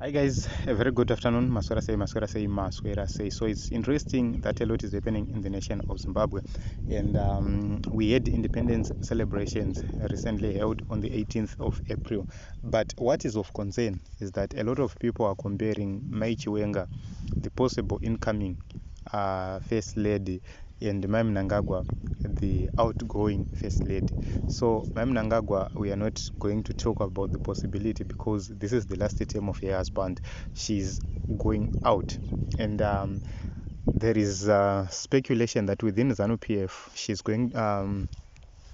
Hi guys, a very good afternoon. Maswera say, Maswera say, Maswera say. So it's interesting that a lot is happening in the nation of Zimbabwe, and we had independence celebrations recently held on the 18th of April. But what is of concern is that a lot of people are comparing Mai Chiwenga, the possible incoming first lady, and Mai Mnangagwa, the outgoing first lady. So Mai Mnangagwa, we are not going to talk about the possibility because this is the last term of her husband. She's going out, and there is speculation that within ZANU-PF she's going.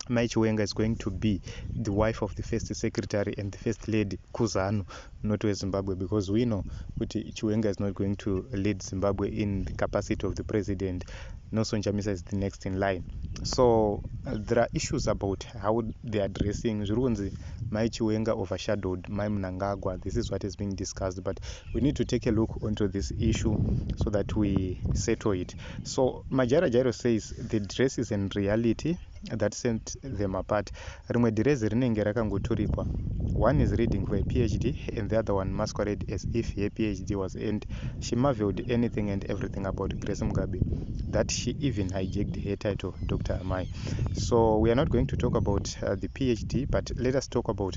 Mai Chiwenga is going to be the wife of the first secretary and the first lady Kuzanu, not to Zimbabwe, because we know that Chiwenga is not going to lead Zimbabwe in the capacity of the president. Nelson Chamisa is the next in line. So there are issues about how they are addressing Zurunzi. Mai Chiwenga overshadowed Mai Mnangagwa. This is what is being discussed, but we need to take a look onto this issue so that we settle it. So Majara Jairo says the dress is in reality that sent them apart. Rimwe dhirezi rinenge rakangoturikwa. One is reading for a PhD and the other one masquerade as if her PhD was earned. She marveled anything and everything about Grace Mugabe, that she even hijacked her title, Dr. Amai. So we are not going to talk about the PhD, but let us talk about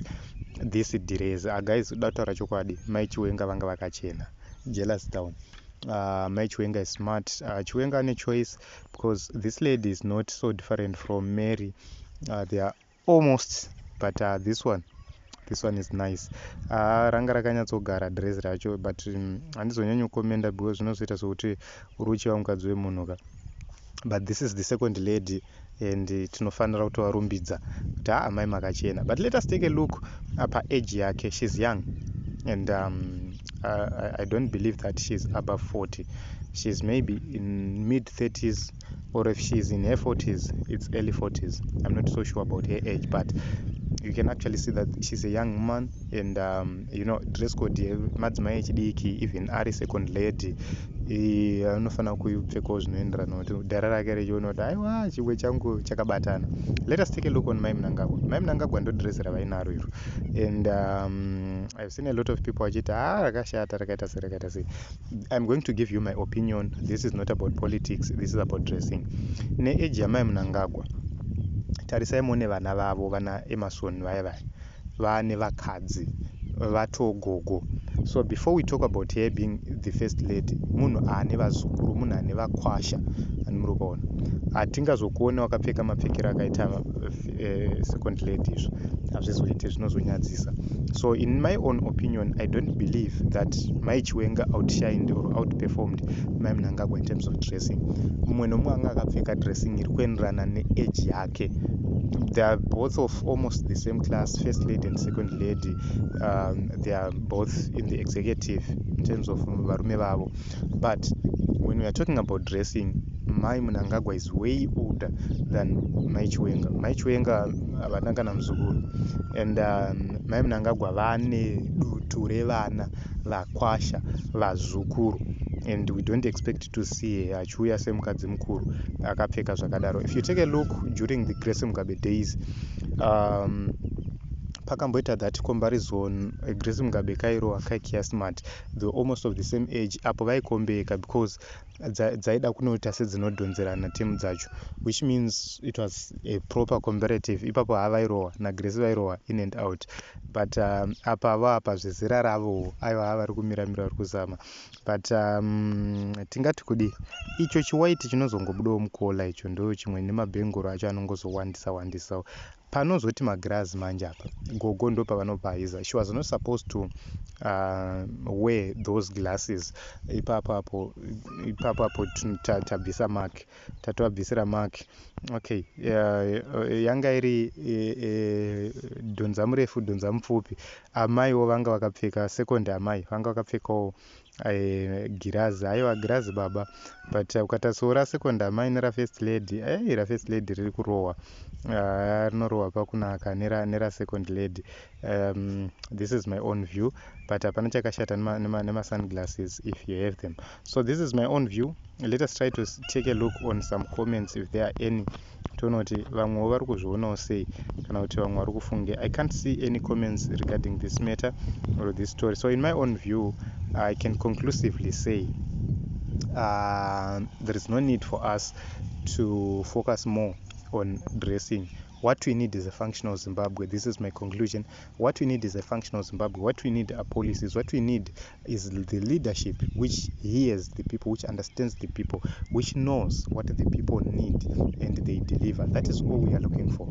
this dhirezi. Guys, dataura chokwadi, Mai Chiwenga vanga vakachena. Jealous down. Mai Chiwenga is smart. Chiwenga had a choice because this lady is not so different from Mary. They are almost, but this one is nice. Ranga rakanyatsogara dress racho, but handizonyanyo komenda because zvinozoita sokuti uri uchiva mukadzi wemunhu ka. But this is the second lady, and tinofanira kutovarumbidza kuti amai makachena. But let us take a look pa age yake. She's young, and I don't believe that she's above 40. She's maybe in mid 30s, or if she's in her 40s, it's early 40s. I'm not so sure about her age, but you can actually see that she's a young man, and dress code madzimai echidiki, even ari second lady, anofanira kupfekawo zvinoenderana nokuti dhara rake richiona kuti aiwa chingwe changu chakabatana. Let us take a look on Mai Mnangagwa. Mai Mnangagwa ndo dress ravainaro iro, and I've seen a lot of people vachiti rakashata rakaita sei. I'm going to give you my opinion. This is not about politics, this is about dressing. Neage yaMai Mnangagwa, tarisai muone vana vavo, vana Emerson vane vakadzi vatogogo. So before we talk about her being the first lady, munhu ane vazukuru, munhu ane vakwasha, ani muri kuona. Hatingazokuona wakapfeka mapfekero akaita second lady, izvo hazvizoite, zvinozonyadzisa. So in my own opinion, I don't believe that Mai Chiwenga outshined or outperformed Mai Mnangagwa in terms of dressing. Mumwe nomumwe anga akapfeka dressing iri kuenderana neage yake. They are both of almost the same class, first lady and second lady. They are both in the executive in terms of varume vavo. But when we are talking about dressing, Mai Mnangagwa is way older than Mai Chiwenga. Mai Chiwenga havana kana muzukuru, and Mai Mnangagwa vane dutu revana vakwasha vazukuru, and we don't expect to see her achiuya semukadzi mukuru akapfeka zvakadaro. If you take a look during the Grace Mugabe days, pakamboita that comparison, Grace Mugabe, Cairo, Kaikia Smart, they were almost of the same age. Apo vaikombeka because dzaida kunoita sedzinodhonzerana timu dzacho, which means it was a proper comparative. Ipapo havairohwa naGrace vairohwa in and out, but apa vapa zvezera ravo aiva vari kumiramira vari kuzama. But tingati kudi icho chiwaiti chinozongobudawo mukola, icho ndo chimwe nemabhenguro acho anongozowandisa panozoti magirazi manje apa gogo ndo pavanobhayiza. She was not supposed to wear those glasses. Ipapo tabvisa mark, tatovabvisira mark. Okay, yanga iri dhonza murefu dhonza mupfupi. Amaiwo vanga vakapfeka, second amai vanga vakapfekawo girazi, aiwa girazi baba, but ukatasaura second amai nerafirst lady, rafirst lady riri kurohwa, rinorohwa pakunaka nerasecond lady. This is my own view, but hapana chakashata nemasunglasses if you have them. So this is my own view. Let us try to take a look on some comments if there are any. Tonoti vamwe vari kuzvionawo sei kana kuti vamwe vari kufunge. I can't see any comments regarding this matter or this story. So in my own view, I can conclusively say there is no need for us to focus more on dressing. What we need is a functional Zimbabwe. This is my conclusion. What we need is a functional Zimbabwe. What we need are policies. What we need is the leadership which hears the people, which understands the people, which knows what the people need and they deliver. That is all we are looking for.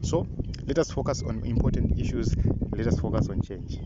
So let us focus on important issues. Let us focus on change.